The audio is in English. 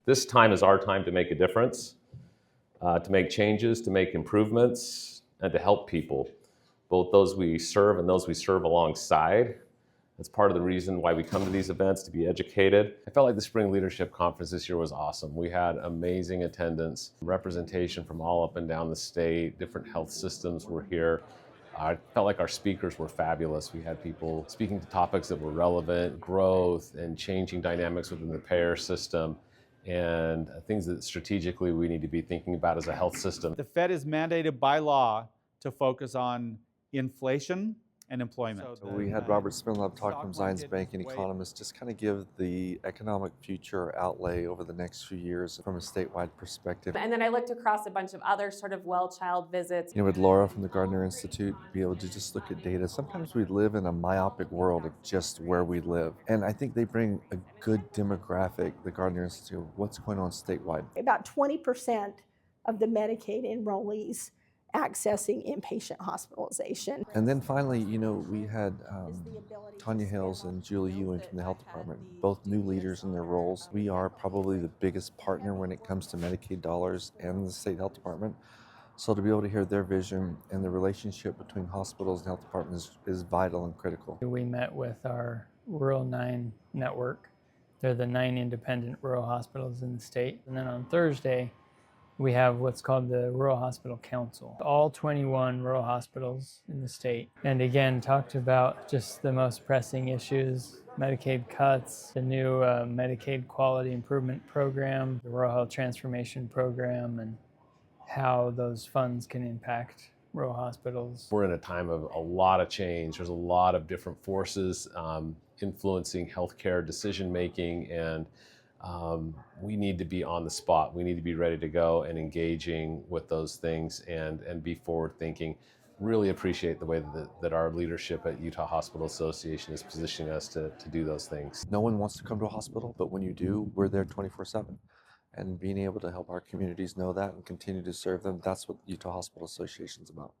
This time is our time to make a difference, to make changes, to make improvements, and to help people, both those we serve and those we serve alongside. That's part of the reason why we come to these events, to be educated. I felt like the Spring Leadership Conference this year was awesome. We had amazing attendance, representation from all up and down the state, different health systems were here. I felt like our speakers were fabulous. We had people speaking to topics that were relevant, growth and changing dynamics within the payer system, and things that strategically we need to be thinking about as a health system. The Fed is mandated by law to focus on inflation and employment. So we had Robert Spinlove talk from Zions Bank, an economist, just kind of give the economic future outlay over the next few years from a statewide perspective. And then I looked across a bunch of other sort of well-child visits. With Laura from the Gardner Institute, be able to just look at data. Sometimes we live in a myopic world of just where we live. And I think they bring a good demographic, the Gardner Institute, of what's going on statewide. About 20% of the Medicaid enrollees accessing inpatient hospitalization. And then finally, we had Tanya Hales and Julie Ewing from the health department, both new leaders in their roles. We are probably the biggest partner when it comes to Medicaid dollars and the state health department. So to be able to hear their vision and the relationship between hospitals and health departments is vital and critical. We met with our Rural 9 network. They're the 9 independent rural hospitals in the state. And then on Thursday, we have what's called the Rural Hospital Council. All 21 rural hospitals in the state. And again, talked about just the most pressing issues, Medicaid cuts, the new Medicaid Quality Improvement Program, the Rural Health Transformation Program, and how those funds can impact rural hospitals. We're in a time of a lot of change. There's a lot of different forces influencing healthcare decision making, and we need to be on the spot. We need to be ready to go and engaging with those things and be forward thinking. Really appreciate the way that our leadership at Utah Hospital Association is positioning us to do those things. No one wants to come to a hospital, but when you do, we're there 24/7. And being able to help our communities know that and continue to serve them, that's what Utah Hospital Association is about.